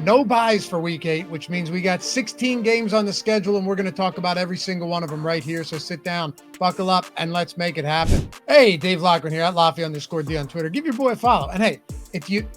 No buys for week 8, which means we got 16 games on the schedule, and we're going to talk about every single one of them right here. So sit down, buckle up, and let's make it happen. Hey, Dave Loughy here at Loughy_D on Twitter. Give your boy a follow. And hey, if you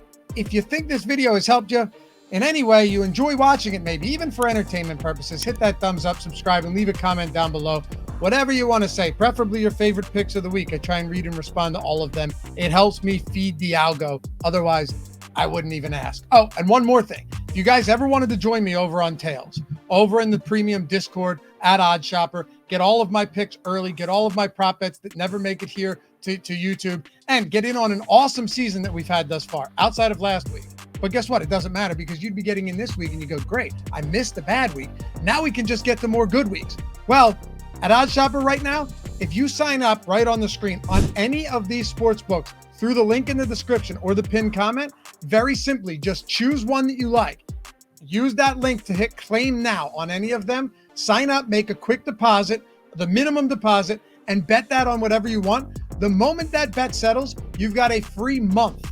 think this video has helped you in any way, you enjoy watching it, maybe even for entertainment purposes, hit that thumbs up, subscribe, and leave a comment down below. Whatever you want to say, preferably your favorite picks of the week. I try and read and respond to all of them. It helps me feed the algo. Otherwise, I wouldn't even ask. Oh, and one more thing. If you guys ever wanted to join me over on Tails, over in the premium Discord at OddsShopper, get all of my picks early, get all of my prop bets that never make it here to YouTube, and get in on an awesome season that we've had thus far, outside of last week. But guess what? It doesn't matter, because you'd be getting in this week and you go, great, I missed a bad week. Now we can just get to more good weeks. Well, at OddsShopper right now, if you sign up right on the screen on any of these sports books through the link in the description or the pinned comment, very simply, just choose one that you like. Use that link to hit claim now on any of them. Sign up, make a quick deposit, the minimum deposit, and bet that on whatever you want. The moment that bet settles, you've got a free month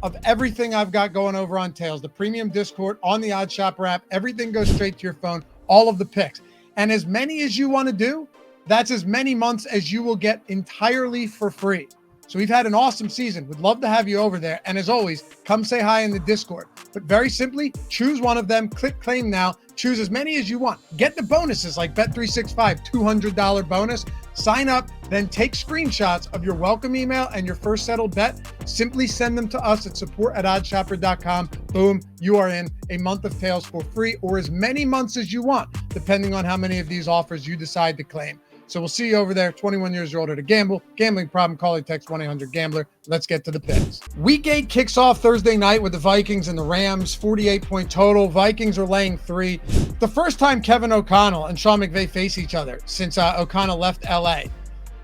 of everything I've got going over on Tails, the premium Discord, on the OddsShopper app. Everything goes straight to your phone, all of the picks. And as many as you want to do, that's as many months as you will get entirely for free. So we've had an awesome season. Would love to have you over there. And as always, come say hi in the Discord. But very simply, choose one of them, click claim now, choose as many as you want. Get the bonuses like Bet365, $200 bonus. Sign up, then take screenshots of your welcome email and your first settled bet. Simply send them to us at support@oddshopper.com. Boom, you are in a month of Tails for free, or as many months as you want, depending on how many of these offers you decide to claim. So we'll see you over there. 21 years or older to gamble. Gambling problem, call or text 1-800-GAMBLER. Let's get to the picks. Week 8 kicks off Thursday night with the Vikings and the Rams. 48-point total. Vikings are laying 3. The first time Kevin O'Connell and Sean McVay face each other since O'Connell left LA,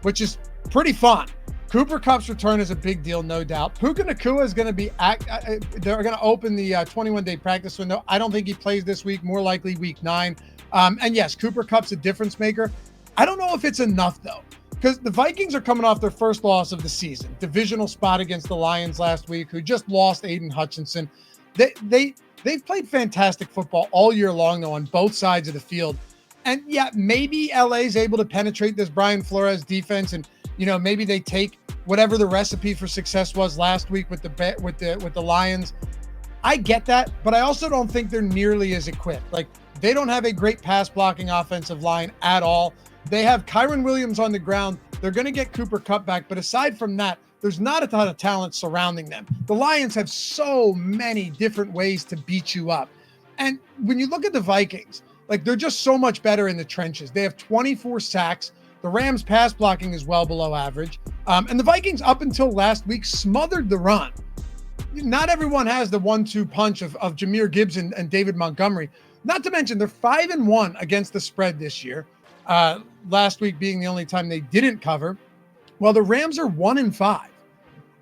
which is pretty fun. Cooper Kupp's return is a big deal, no doubt. Puka Nacua is going to be they're going to open the 21-day practice window. I don't think he plays this week, more likely week 9. And yes, Cooper Kupp's a difference maker. I don't know if it's enough, though, because the Vikings are coming off their first loss of the season, divisional spot against the Lions last week, who just lost Aiden Hutchinson. They've played fantastic football all year long, though, on both sides of the field. And yeah, maybe LA's able to penetrate this Brian Flores defense, and maybe they take whatever the recipe for success was last week with the Lions. I get that, but I also don't think they're nearly as equipped. Like, they don't have a great pass blocking offensive line at all. They have Kyron Williams on the ground. They're going to get Cooper Kupp back. But aside from that, there's not a ton of talent surrounding them. The Lions have so many different ways to beat you up. And when you look at the Vikings, like, they're just so much better in the trenches. They have 24 sacks. The Rams pass blocking is well below average. And the Vikings, up until last week, smothered the run. Not everyone has the 1-2 punch of Jahmyr Gibbs and David Montgomery. Not to mention, they're 5-1 against the spread this year. Last week being the only time they didn't cover, while the Rams are 1-5.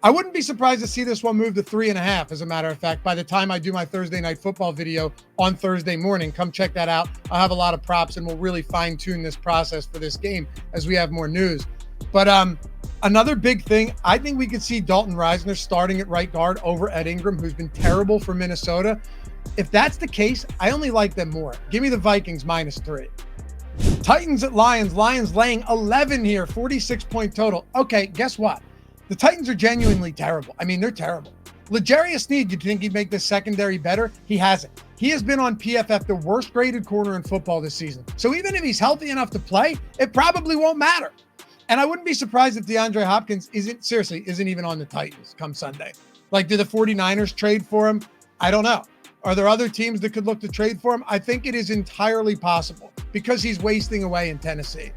I wouldn't be surprised to see this one move to 3.5, as a matter of fact, by the time I do my Thursday night football video on Thursday morning. Come check that out. I'll have a lot of props, and we'll really fine tune this process for this game as we have more news. But another big thing, I think we could see Dalton Risner starting at right guard over Ed Ingram, who's been terrible for Minnesota. If that's the case, I only like them more. Give me the Vikings -3. Titans at Lions. Lions laying 11 here, 46-point total. Okay, guess what? The Titans are genuinely terrible. I mean, they're terrible. L'Jarius Sneed, you'd think he'd make this secondary better. He hasn't. He has been on PFF the worst graded corner in football this season. So even if he's healthy enough to play, it probably won't matter. And I wouldn't be surprised if DeAndre Hopkins isn't even on the Titans come Sunday. Like, do the 49ers trade for him? I don't know. Are there other teams that could look to trade for him? I think it is entirely possible, because he's wasting away in Tennessee.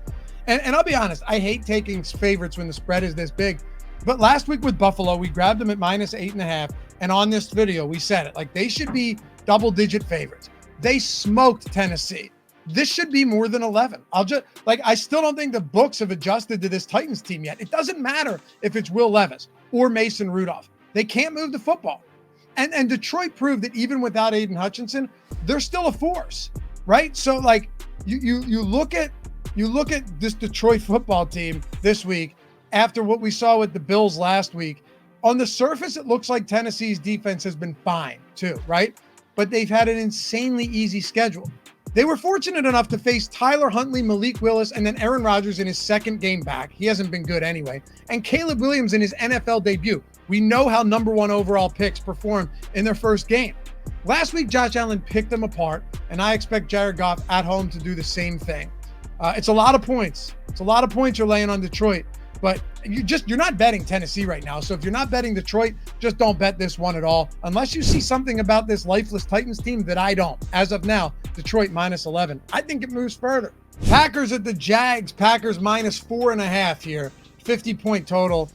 And I'll be honest, I hate taking favorites when the spread is this big. But last week with Buffalo, we grabbed them at -8.5. And on this video, we said it. Like, they should be double-digit favorites. They smoked Tennessee. This should be more than 11. I still don't think the books have adjusted to this Titans team yet. It doesn't matter if it's Will Levis or Mason Rudolph. They can't move the football. And Detroit proved that even without Aiden Hutchinson, they're still a force, right? So, like, you look at this Detroit football team this week after what we saw with the Bills last week. On the surface, it looks like Tennessee's defense has been fine too, right? but they've had an insanely easy schedule. They were fortunate enough to face Tyler Huntley, Malik Willis, and then Aaron Rodgers in his second game back. He hasn't been good anyway. And Caleb Williams in his NFL debut. We know how number 1 overall picks perform in their first game. Last week, Josh Allen picked them apart, and I expect Jared Goff at home to do the same thing. It's a lot of points. It's a lot of points you're laying on Detroit, but you're not betting Tennessee right now. So if you're not betting Detroit, just don't bet this one at all, unless you see something about this lifeless Titans team that I don't. As of now, Detroit -11. I think it moves further. Packers at the Jags. Packers -4.5 here. 50-point total.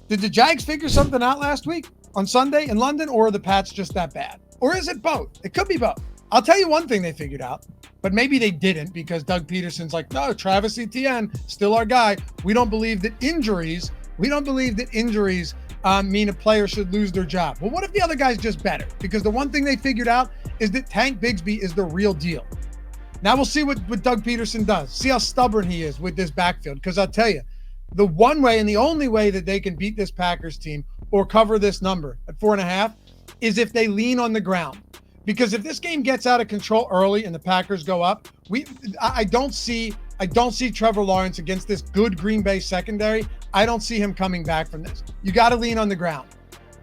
Did the Jags figure something out last week on Sunday in London, or are the Pats just that bad? Or is it both? It could be both. I'll tell you one thing they figured out, but maybe they didn't, because Doug Peterson's like, no, Travis Etienne, still our guy. We don't believe that injuries mean a player should lose their job. Well, what if the other guy's just better? Because the one thing they figured out is that Tank Bigsby is the real deal. Now we'll see what Doug Peterson does. See how stubborn he is with this backfield. Because I'll tell you, the one way and the only way that they can beat this Packers team or cover this number at 4.5 is if they lean on the ground. Because if this game gets out of control early and the Packers go up, I don't see Trevor Lawrence against this good Green Bay secondary. I don't see him coming back from this. You got to lean on the ground.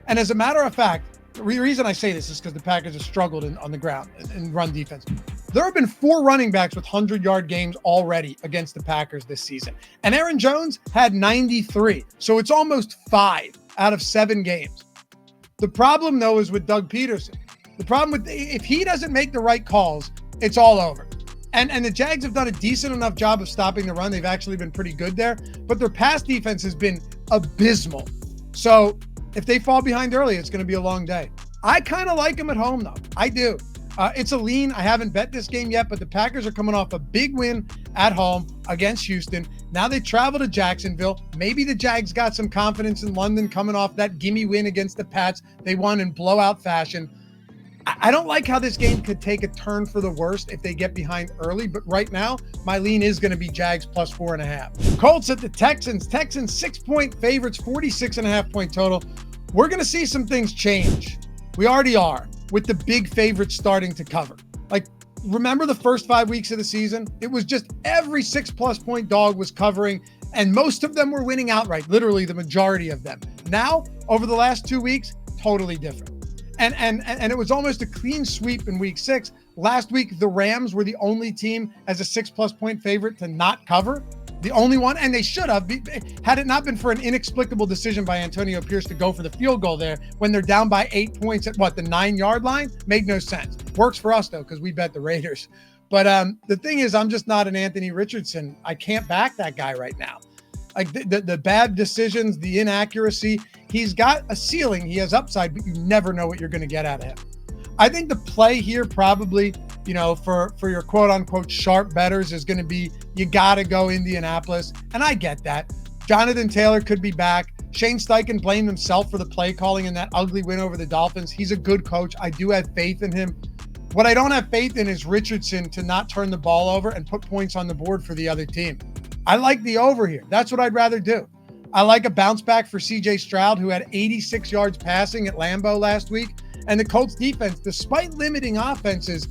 And as a matter of fact, the reason I say this is because the Packers have struggled on the ground in run defense. There have been 4 running backs with 100-yard games already against the Packers this season. And Aaron Jones had 93. So it's almost 5 out of 7 games. The problem, though, is with Doug Peterson. The problem with, if he doesn't make the right calls, it's all over. And the Jags have done a decent enough job of stopping the run. They've actually been pretty good there, but their pass defense has been abysmal. So if they fall behind early, it's going to be a long day. I kind of like them at home, though. I do. It's a lean. I haven't bet this game yet, but the Packers are coming off a big win at home against Houston. Now they travel to Jacksonville. Maybe the Jags got some confidence in London coming off that gimme win against the Pats. They won in blowout fashion. I don't like how this game could take a turn for the worst if they get behind early, but right now, my lean is going to be Jags +4.5. Colts at the Texans. Texans 6-point favorites, 46.5-point total. We're going to see some things change. We already are, with the big favorites starting to cover. Like, remember the first 5 weeks of the season? It was just every 6+ point dog was covering, and most of them were winning outright, literally the majority of them. Now, over the last 2 weeks, totally different. And it was almost a clean sweep in week 6. Last week, the Rams were the only team as a 6+ point favorite to not cover. The only one, and they should have, had it not been for an inexplicable decision by Antonio Pierce to go for the field goal there when they're down by 8 points at the 9-yard line. Made no sense. Works for us though, because we bet the Raiders. But the thing is, I'm just not an Anthony Richardson. I can't back that guy right now. Like the bad decisions, the inaccuracy, he's got a ceiling, he has upside, but you never know what you're going to get out of him. I think the play here probably, for your quote unquote sharp bettors is going to be, you got to go Indianapolis. And I get that. Jonathan Taylor could be back. Shane Steichen blamed himself for the play calling in that ugly win over the Dolphins. He's a good coach. I do have faith in him. What I don't have faith in is Richardson to not turn the ball over and put points on the board for the other team. I like the over here. That's what I'd rather do. I like a bounce back for CJ Stroud, who had 86 yards passing at Lambeau last week. And the Colts defense, despite limiting offenses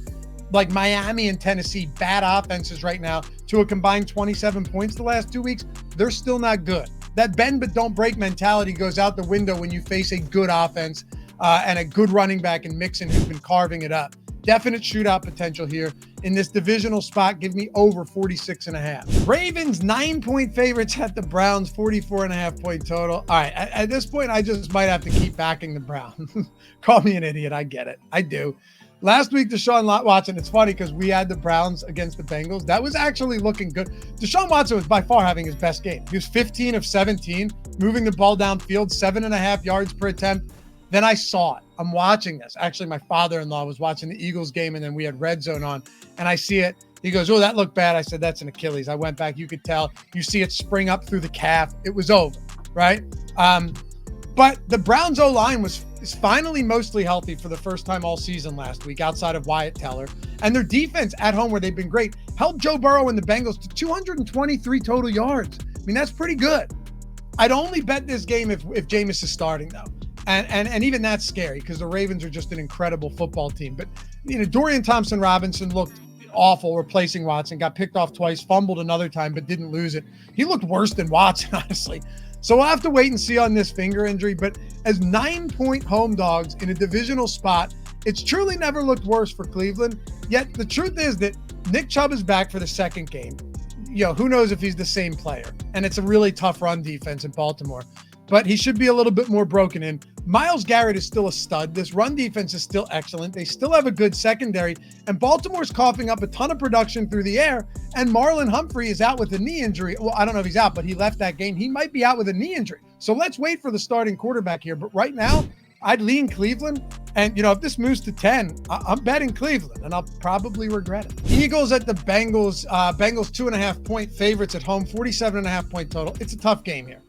like Miami and Tennessee, bad offenses right now, to a combined 27 points the last 2 weeks, they're still not good. That bend but don't break mentality goes out the window when you face a good offense and a good running back in Mixon who's been carving it up. Definite shootout potential here. In this divisional spot, give me over 46.5. Ravens 9-point favorites at the Browns, 44.5-point total. All right, at this point, I just might have to keep backing the Browns. Call me an idiot. I get it. I do. Last week, Deshaun Watson, it's funny because we had the Browns against the Bengals. That was actually looking good. Deshaun Watson was by far having his best game. He was 15 of 17, moving the ball downfield, 7.5 yards per attempt. Then I saw it. I'm watching this. Actually, my father-in-law was watching the Eagles game, and then we had Red Zone on, and I see it. He goes, "Oh, that looked bad." I said, "That's an Achilles." I went back. You could tell. You see it spring up through the calf. It was over, right? But the Browns O-line is finally mostly healthy for the first time all season last week, outside of Wyatt Teller. And their defense at home, where they've been great, held Joe Burrow and the Bengals to 223 total yards. I mean, that's pretty good. I'd only bet this game if Jameis is starting, though. And even that's scary because the Ravens are just an incredible football team. But, Dorian Thompson-Robinson looked awful replacing Watson, got picked off twice, fumbled another time, but didn't lose it. He looked worse than Watson, honestly. So we'll have to wait and see on this finger injury. But as 9-point home dogs in a divisional spot, it's truly never looked worse for Cleveland. Yet the truth is that Nick Chubb is back for the second game. Who knows if he's the same player? And it's a really tough run defense in Baltimore. But he should be a little bit more broken in. Myles Garrett is still a stud. This run defense is still excellent. They still have a good secondary. And Baltimore's coughing up a ton of production through the air. And Marlon Humphrey is out with a knee injury. Well, I don't know if he's out, but he left that game. He might be out with a knee injury. So let's wait for the starting quarterback here. But right now, I'd lean Cleveland. And, if this moves to 10, I'm betting Cleveland, and I'll probably regret it. Eagles at the Bengals. Bengals 2.5-point favorites at home, 47.5-point total. It's a tough game here.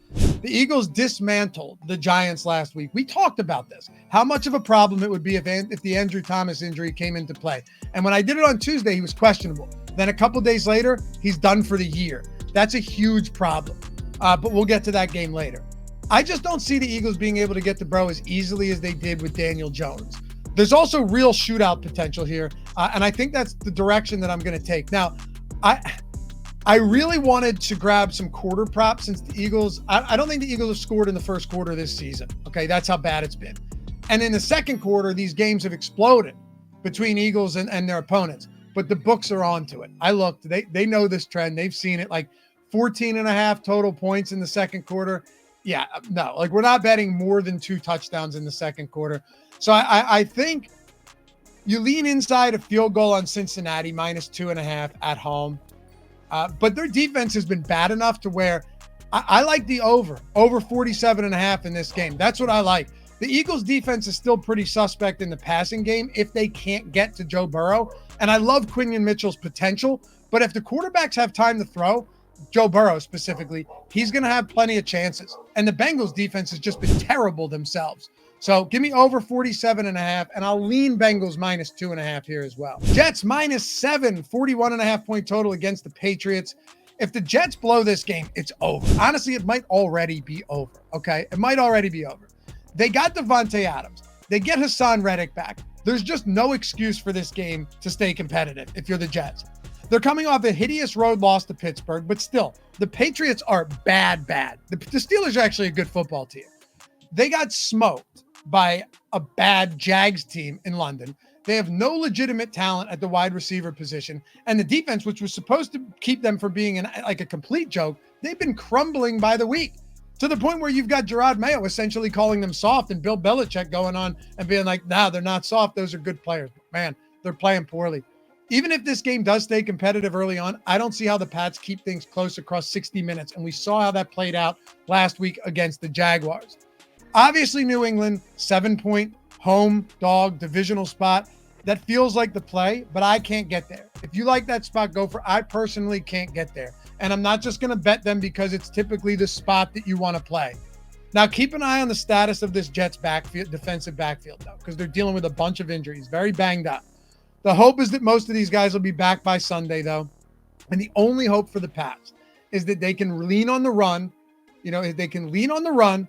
The Eagles dismantled the Giants last week. We talked about this, how much of a problem it would be if the Andrew Thomas injury came into play. And when I did it on Tuesday, he was questionable. Then a couple days later, he's done for the year. That's a huge problem. But we'll get to that game later. I just don't see the Eagles being able to get to Burrow as easily as they did with Daniel Jones. There's also real shootout potential here, and I think that's the direction that I'm going to take. Now, I really wanted to grab some quarter props since the Eagles, I don't think the Eagles have scored in the first quarter this season. Okay, that's how bad it's been. And in the second quarter, these games have exploded between Eagles and their opponents, but the books are onto it. I looked, they know this trend. They've seen it, like 14.5 total points in the second quarter. Yeah, no, we're not betting more than 2 touchdowns in the second quarter. So I think you lean inside a field goal on Cincinnati, -2.5 at home. But their defense has been bad enough to where I like the over 47.5 in this game. That's what I like. The Eagles defense is still pretty suspect in the passing game if they can't get to Joe Burrow. And I love Quinion Mitchell's potential, but if the quarterbacks have time to throw, Joe Burrow specifically, he's going to have plenty of chances. And the Bengals defense has just been terrible themselves. So give me over 47.5, and I'll lean Bengals -2.5 here as well. Jets -7, 41.5-point total against the Patriots. If the Jets blow this game, it's over. Honestly, it might already be over, okay? It might already be over. They got Devontae Adams. They get Hassan Reddick back. There's just no excuse for this game to stay competitive if you're the Jets. They're coming off a hideous road loss to Pittsburgh, but still, the Patriots are bad. The Steelers are actually a good football team. They got smoked by a bad Jags team in London. They have no legitimate talent at the wide receiver position. And the defense, which was supposed to keep them from being a complete joke, they've been crumbling by the week to the point where you've got Gerard Mayo essentially calling them soft and Bill Belichick going on and being like, nah, they're not soft. Those are good players. But man, they're playing poorly. Even if this game does stay competitive early on, I don't see how the Pats keep things close across 60 minutes. And we saw how that played out last week against the Jaguars. Obviously, New England, 7-point home dog divisional spot. That feels like the play, but I can't get there. If you like that spot, go for it. I personally can't get there. And I'm not just going to bet them because it's typically the spot that you want to play. Now, keep an eye on the status of this Jets defensive backfield, though, because they're dealing with a bunch of injuries, very banged up. The hope is that most of these guys will be back by Sunday, though. And the only hope for the Pats is that they can lean on the run. If they can lean on the run.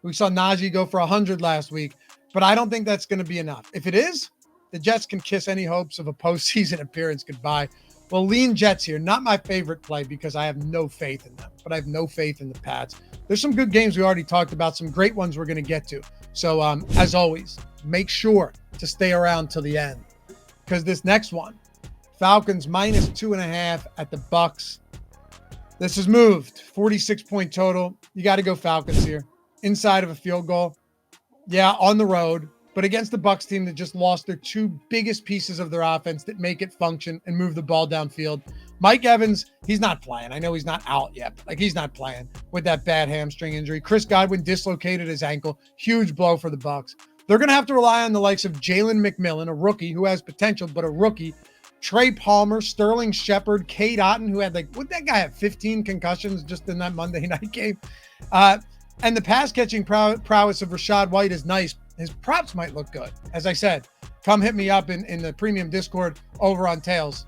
We saw Najee go for 100 last week, but I don't think that's going to be enough. If it is, the Jets can kiss any hopes of a postseason appearance goodbye. Well, lean Jets here. Not my favorite play because I have no faith in them, but I have no faith in the Pats. There's some good games we already talked about, some great ones we're going to get to. So as always, make sure to stay around till the end because this next one, Falcons -2.5 at the Bucks. This is moved, 46-point total. You got to go Falcons here. Inside of a field goal. Yeah, on the road, but against the Bucs team that just lost their 2 biggest pieces of their offense that make it function and move the ball downfield. Mike Evans, he's not playing. I know he's not out yet, but he's not playing with that bad hamstring injury. Chris Godwin dislocated his ankle. Huge blow for the Bucs. They're going to have to rely on the likes of Jalen McMillan, a rookie who has potential, but a rookie. Trey Palmer, Sterling Shepard, Cade Otton, who had would that guy have 15 concussions just in that Monday night game? And the pass catching prowess of Rachaad White is nice. His props might look good. As I said, come hit me up in the premium Discord over on Tails.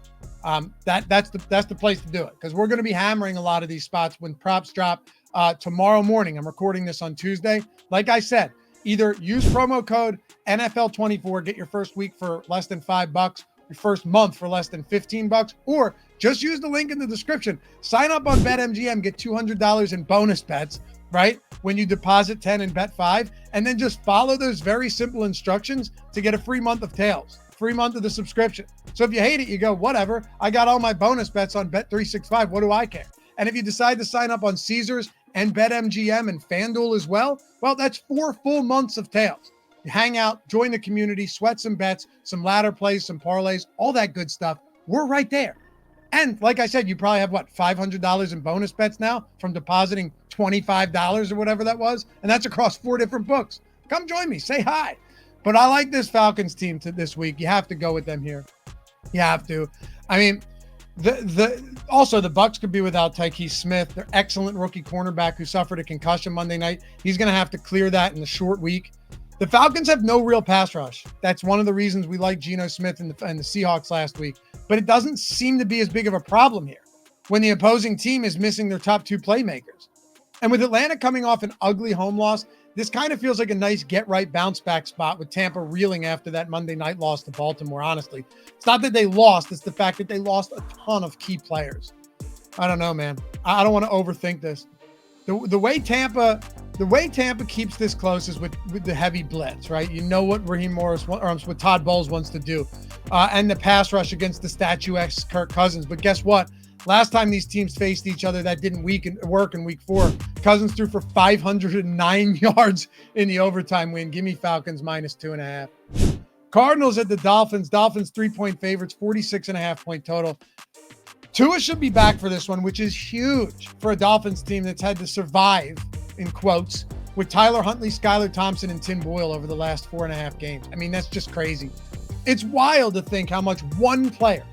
That's the place to do it because we're going to be hammering a lot of these spots when props drop tomorrow morning. I'm recording this on Tuesday. Like I said, Either use promo code NFL24, get your first week for less than $5, your first month for less than $15, or just use the link in the description. Sign up on BetMGM, get $200 in bonus bets, right? When you deposit 10 and bet 5, and then just follow those very simple instructions to get a free month of tails, free month of the subscription. So if you hate it, you go, whatever, I got all my bonus bets on Bet365. What do I care? And if you decide to sign up on Caesars and BetMGM and FanDuel as well, that's 4 full months of tails. You hang out, join the community, sweat some bets, some ladder plays, some parlays, all that good stuff. We're right there. And like I said, you probably have $500 in bonus bets now from depositing $25 or whatever that was. And that's across 4 different books. Come join me, say hi. But I like this Falcons team this week. You have to go with them here. You have to. I mean, also the Bucs could be without Tyke Smith, their excellent rookie cornerback who suffered a concussion Monday night. He's going to have to clear that in the short week. The Falcons have no real pass rush. That's one of the reasons we like Geno Smith and the Seahawks last week. But it doesn't seem to be as big of a problem here when the opposing team is missing their top 2 playmakers. And with Atlanta coming off an ugly home loss, this kind of feels like a nice get-right bounce-back spot with Tampa reeling after that Monday night loss to Baltimore, honestly. It's not that they lost. It's the fact that they lost a ton of key players. I don't know, man. I don't want to overthink this. The way Tampa keeps this close is with the heavy blitz, right? You know what what Todd Bowles wants to do. And the pass rush against the statuesque Kirk Cousins. But guess what? Last time these teams faced each other, that didn't work in week 4. Cousins threw for 509 yards in the overtime win. Give me Falcons -2.5. Cardinals at the Dolphins. Dolphins 3-point favorites, 46.5 point total. Tua should be back for this one, which is huge for a Dolphins team that's had to survive, in quotes, with Tyler Huntley, Skylar Thompson, and Tim Boyle over the last 4.5 games. I mean, that's just crazy. It's wild to think how much one player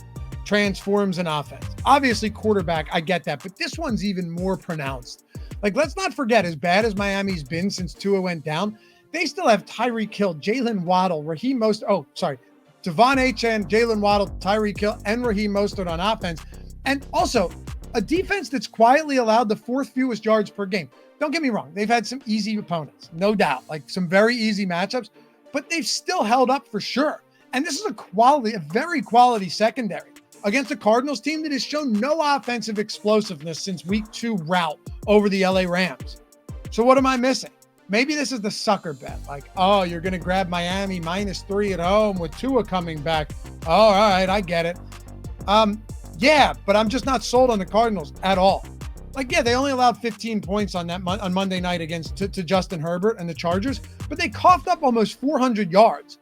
transforms an offense. Obviously, quarterback, I get that, but this one's even more pronounced. Let's not forget, as bad as Miami's been since Tua went down, they still have Tyreek Hill, Jalen Waddle, Devon Achane, Jalen Waddle, Tyreek Hill, and Raheem Mostert on offense. And also, a defense that's quietly allowed the 4th fewest yards per game. Don't get me wrong. They've had some easy opponents, no doubt, some very easy matchups, but they've still held up for sure. And this is a very quality secondary against a Cardinals team that has shown no offensive explosiveness since week 2 rout over the LA Rams. So what am I missing? Maybe this is the sucker bet. You're going to grab Miami -3 at home with Tua coming back. Oh, all right, I get it. Yeah, but I'm just not sold on the Cardinals at all. They only allowed 15 points on Monday night to Justin Herbert and the Chargers, but they coughed up almost 400 yards.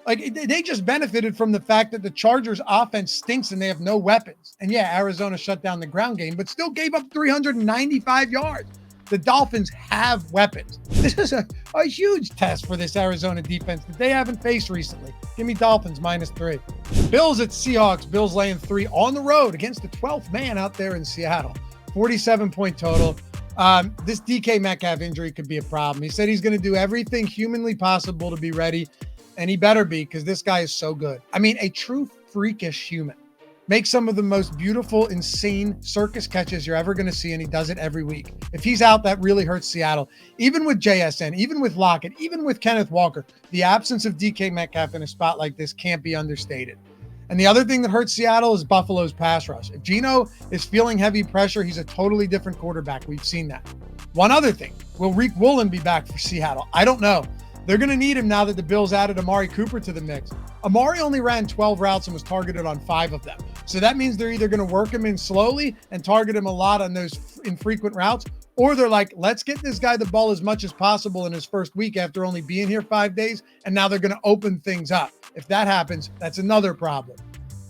They just benefited from the fact that the Chargers offense stinks and they have no weapons. And yeah, Arizona shut down the ground game, but still gave up 395 yards. The Dolphins have weapons. This is a huge test for this Arizona defense that they haven't faced recently. Give me Dolphins -3. Bills at Seahawks. Bills laying 3 on the road against the 12th man out there in Seattle. 47-point total. This DK Metcalf injury could be a problem. He said he's going to do everything humanly possible to be ready, and he better be because this guy is so good. I mean, a true freakish human. Makes some of the most beautiful, insane circus catches you're ever going to see, and he does it every week. If he's out, that really hurts Seattle. Even with JSN, even with Lockett, even with Kenneth Walker, the absence of DK Metcalf in a spot like this can't be understated. And the other thing that hurts Seattle is Buffalo's pass rush. If Geno is feeling heavy pressure, he's a totally different quarterback. We've seen that. One other thing, will Reek Woolen be back for Seattle? I don't know. They're going to need him now that the Bills added Amari Cooper to the mix. Amari only ran 12 routes and was targeted on 5 of them. So that means they're either going to work him in slowly and target him a lot on those infrequent routes, or they're like, let's get this guy the ball as much as possible in his first week after only being here 5 days, and now they're going to open things up. If that happens, that's another problem.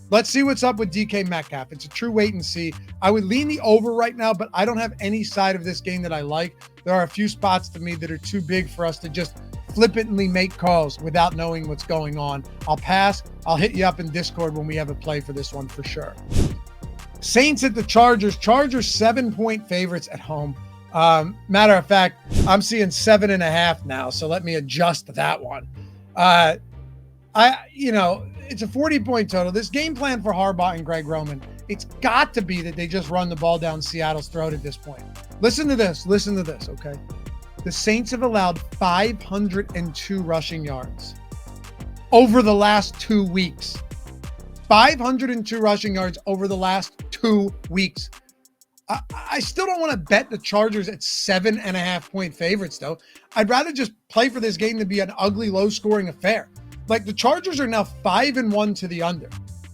Let's see what's up with DK Metcalf. It's a true wait and see. I would lean the over right now, but I don't have any side of this game that I like. There are a few spots to me that are too big for us to just flippantly make calls without knowing what's going on. I'll pass. I'll hit you up in Discord when we have a play for this one for sure. Saints at the Chargers. Chargers 7-point favorites at home. Matter of fact, I'm seeing 7.5 now, so let me adjust that one. It's a 40-point total. This game plan for Harbaugh and Greg Roman, it's got to be that they just run the ball down Seattle's throat at this point. Listen to this, okay? The Saints have allowed 502 rushing yards over the last 2 weeks. 502 rushing yards over the last 2 weeks. I still don't want to bet the Chargers at 7.5-point favorites, though. I'd rather just play for this game to be an ugly, low-scoring affair. Like, the Chargers are now 5-1 to the under.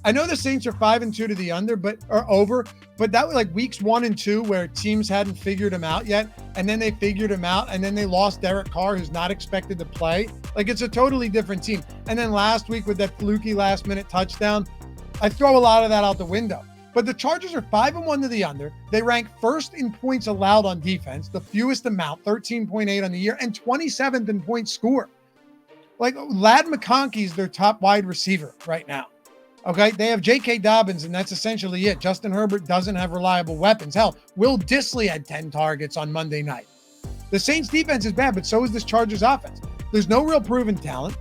I know the Saints are 5-2 to the under, but that was like weeks 1 and 2 where teams hadn't figured him out yet, and then they figured him out, and then they lost Derek Carr, who's not expected to play. Like, it's a totally different team. And then last week with that fluky last-minute touchdown, I throw a lot of that out the window. But the Chargers are 5-1 to the under. They rank first in points allowed on defense, the fewest amount, 13.8 on the year, and 27th in points scored. Like, Ladd McConkey's their top wide receiver right now. Okay, they have J.K. Dobbins, and that's essentially it. Justin Herbert doesn't have reliable weapons. Hell, Will Dissly had 10 targets on Monday night. The Saints defense is bad, but so is this Chargers offense. There's no real proven talent,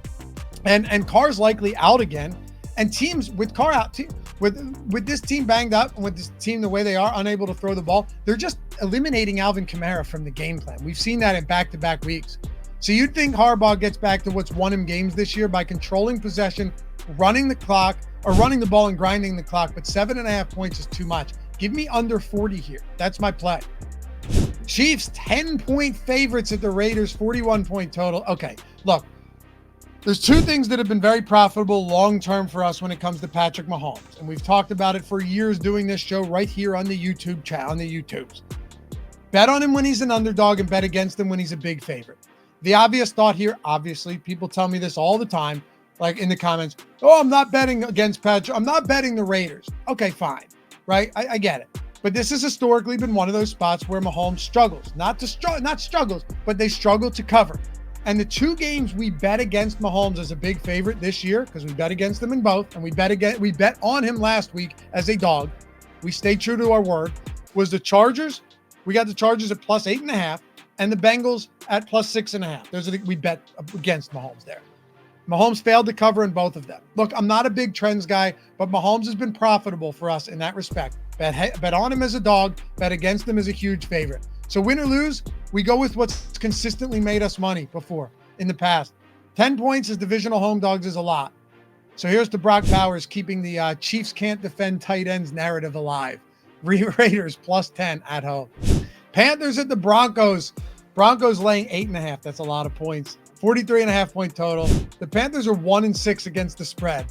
and Carr's likely out again. And teams with Carr out, with this team banged up, and with this team the way they are, unable to throw the ball, they're just eliminating Alvin Kamara from the game plan. We've seen that in back-to-back weeks. So you'd think Harbaugh gets back to what's won him games this year by controlling possession, running the clock, or running the ball and grinding the clock, but 7.5 points is too much. Give me under 40 here. That's my play. Chiefs, 10-point favorites at the Raiders, 41-point total. Okay, look, there's two things that have been very profitable long-term for us when it comes to Patrick Mahomes, and we've talked about it for years doing this show right here on the YouTube channel, on the YouTubes. Bet on him when he's an underdog and bet against him when he's a big favorite. The obvious thought here, obviously, people tell me this all the time, like in the comments, oh, I'm not betting against Patrick. I'm not betting the Raiders. Okay, fine, right? I get it. But this has historically been one of those spots where Mahomes struggles. Not struggles, but they struggle to cover. And the two games we bet against Mahomes as a big favorite this year, because we bet against them in both, and we bet on him last week as a dog. We stayed true to our word. Was the Chargers. We got the Chargers at plus 8.5, and the Bengals at plus 6.5. Those are we bet against Mahomes there. Mahomes failed to cover in both of them. Look, I'm not a big trends guy, but Mahomes has been profitable for us in that respect. Bet on him as a dog, bet against him as a huge favorite. So win or lose, we go with what's consistently made us money before in the past. 10 points as divisional home dogs is a lot. So here's to Brock Bowers keeping the Chiefs can't defend tight ends narrative alive. Raiders plus 10 at home. Panthers at the Broncos. Broncos laying 8.5. That's a lot of points. 43.5-point total. The Panthers are 1-6 against the spread.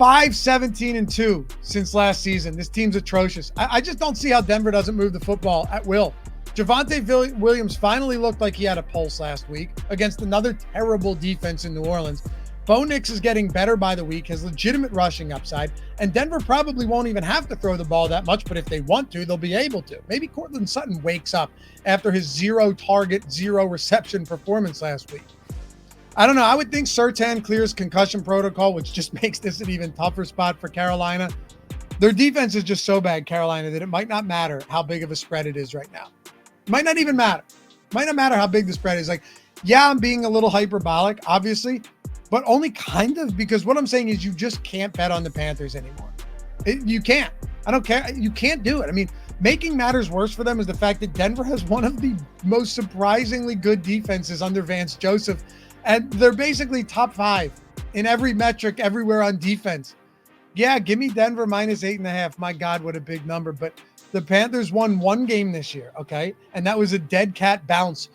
5-17-2 since last season. This team's atrocious. I just don't see how Denver doesn't move the football at will. Javonte Williams finally looked like he had a pulse last week against another terrible defense in New Orleans. Bo Nix is getting better by the week, has legitimate rushing upside, and Denver probably won't even have to throw the ball that much, but if they want to, they'll be able to. Maybe Courtland Sutton wakes up after his 0 target, 0 reception performance last week. I don't know. I would think Surtain clears concussion protocol, which just makes this an even tougher spot for Carolina. Their defense is just so bad, Carolina, that it might not matter how big of a spread it is right now. It might not even matter. It might not matter how big the spread is. Like, yeah, I'm being a little hyperbolic, obviously, but only kind of, because what I'm saying is you just can't bet on the Panthers anymore. You can't. I don't care. You can't do it. I mean, making matters worse for them is the fact that Denver has one of the most surprisingly good defenses under Vance Joseph, and they're basically top 5 in every metric everywhere on defense. Yeah, give me Denver minus 8.5. My God, what a big number. But the Panthers won one game this year, okay? And that was a dead cat bounce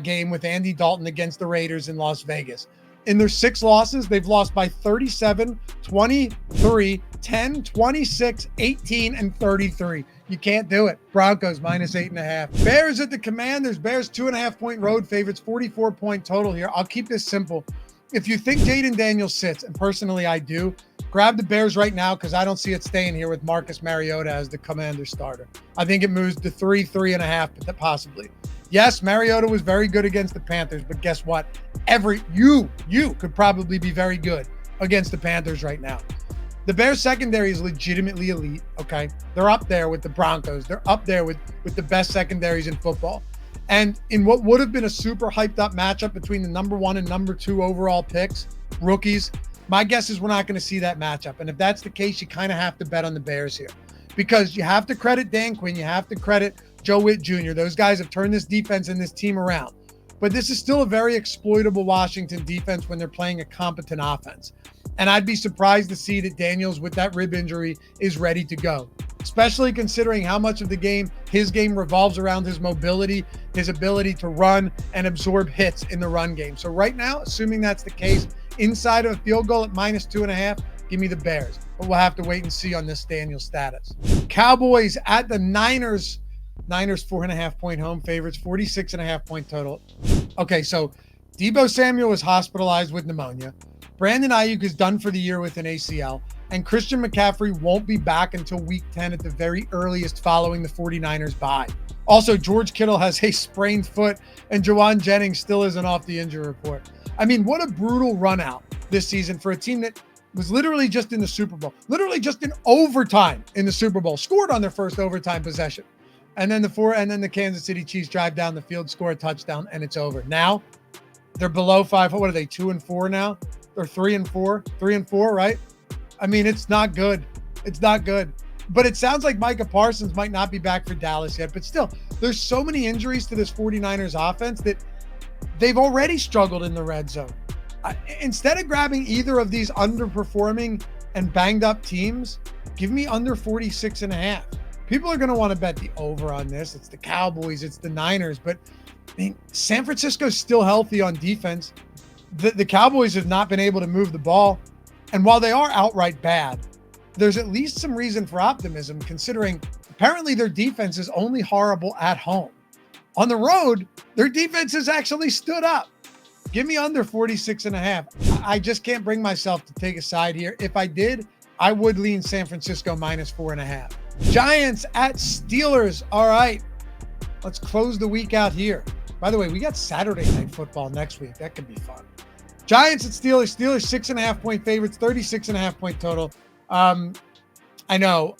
game with Andy Dalton against the Raiders in Las Vegas. In their 6 losses, they've lost by 37, 23, 10, 26, 18, and 33. You can't do it. Broncos minus 8.5. Bears at the Commanders. Bears 2.5-point road favorites, 44-point total here. I'll keep this simple. If you think Jaden Daniels sits, and personally I do, grab the Bears right now because I don't see it staying here with Marcus Mariota as the Commanders starter. I think it moves to 3.5, but possibly. Yes, Mariota was very good against the Panthers, but guess what? You could probably be very good against the Panthers right now. The Bears secondary is legitimately elite, okay? They're up there with the Broncos. They're up there with the best secondaries in football. And in what would have been a super hyped up matchup between the number 1 and number 2 overall picks, rookies, my guess is we're not going to see that matchup. And if that's the case, you kind of have to bet on the Bears here because you have to credit Dan Quinn. You have to credit Joe Witt Jr. Those guys have turned this defense and this team around. but this is still a very exploitable Washington defense when they're playing a competent offense. And I'd be surprised to see that Daniels, with that rib injury, is ready to go, especially considering how much of the game, his game revolves around his mobility, his ability to run and absorb hits in the run game. So right now, assuming that's the case, inside of a field goal at -2.5, give me the Bears. But we'll have to wait and see on this Daniels status. Cowboys at the Niners. Niners 4.5-point home favorites, 46.5-point total. Okay, so Deebo Samuel was hospitalized with pneumonia. Brandon Ayuk is done for the year with an ACL, and Christian McCaffrey won't be back until week 10 at the very earliest following the 49ers bye. Also, George Kittle has a sprained foot, and Jawan Jennings still isn't off the injury report. I mean, what a brutal run out this season for a team that was literally just in the Super Bowl, literally just in overtime in the Super Bowl, scored on their first overtime possession. And then the Kansas City Chiefs drive down the field, score a touchdown, and it's over. Now they're below 5. What are they, 2-4 now? Or 3-4? 3-4, right? I mean, it's not good. It's not good. But it sounds like Micah Parsons might not be back for Dallas yet. But still, there's so many injuries to this 49ers offense that they've already struggled in the red zone. Instead of grabbing either of these underperforming and banged up teams, give me under 46.5. People are going to want to bet the over on this. It's the Cowboys, it's the Niners, but I mean, San Francisco's still healthy on defense. The Cowboys have not been able to move the ball. And while they are outright bad, there's at least some reason for optimism, considering apparently their defense is only horrible at home. On the road, their defense has actually stood up. Give me under 46.5. I just can't bring myself to take a side here. If I did, I would lean San Francisco -4.5. Giants at Steelers. All right, let's close the week out here. By the way, we got Saturday Night Football next week. That could be fun. Giants at Steelers. Steelers 6.5-point favorites, 36.5-point total. I know,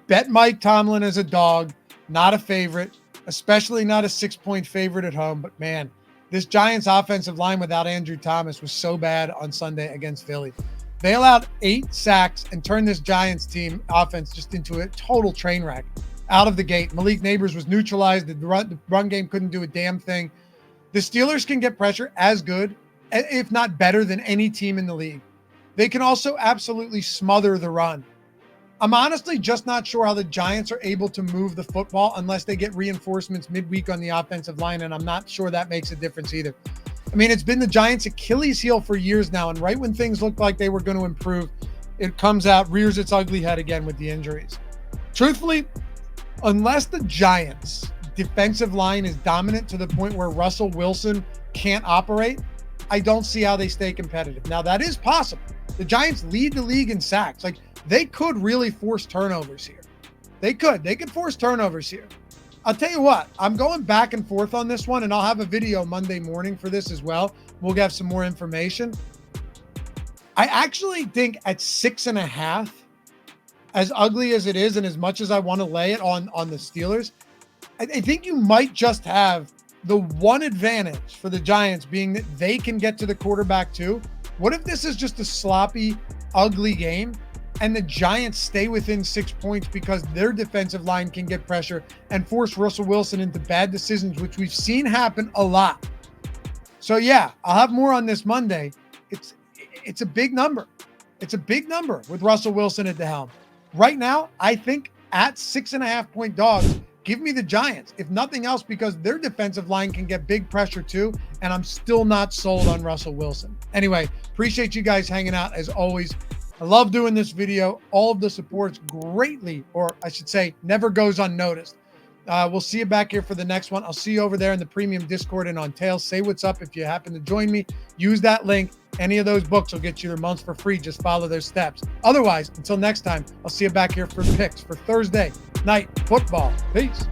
bet Mike Tomlin as a dog, not a favorite, especially not a 6-point favorite at home. But man, this Giants offensive line without Andrew Thomas was so bad on Sunday against Philly. They allowed 8 sacks and turned this Giants team offense just into a total train wreck out of the gate. Malik Neighbors was neutralized. The run game couldn't do a damn thing. The Steelers can get pressure as good, if not better, than any team in the league. They can also absolutely smother the run. I'm honestly just not sure how the Giants are able to move the football unless they get reinforcements midweek on the offensive line, and I'm not sure that makes a difference either. I mean, it's been the Giants' Achilles heel for years now, and right when things looked like they were going to improve, it comes out, rears its ugly head again with the injuries. Truthfully, unless the Giants' defensive line is dominant to the point where Russell Wilson can't operate, I don't see how they stay competitive. Now, that is possible. The Giants lead the league in sacks. Like, they could really force turnovers here. They could force turnovers here. I'll tell you what, I'm going back and forth on this one, and I'll have a video Monday morning for this as well. We'll have some more information. I actually think at 6.5, as ugly as it is and as much as I want to lay it on the Steelers, I think you might just have the one advantage for the Giants being that they can get to the quarterback too. What if this is just a sloppy, ugly game and the Giants stay within 6 points because their defensive line can get pressure and force Russell Wilson into bad decisions, which we've seen happen a lot. So yeah, I'll have more on this Monday. It's a big number. It's a big number with Russell Wilson at the helm. Right now, I think at 6.5-point dogs, give me the Giants, if nothing else, because their defensive line can get big pressure too, and I'm still not sold on Russell Wilson. Anyway, appreciate you guys hanging out as always. I love doing this video. All of the support's greatly, or I should say, never goes unnoticed. We'll see you back here for the next one. I'll see you over there in the premium Discord and on Tails. Say what's up if you happen to join me. Use that link. Any of those books will get you their months for free. Just follow those steps. Otherwise, until next time, I'll see you back here for picks for Thursday night football. Peace.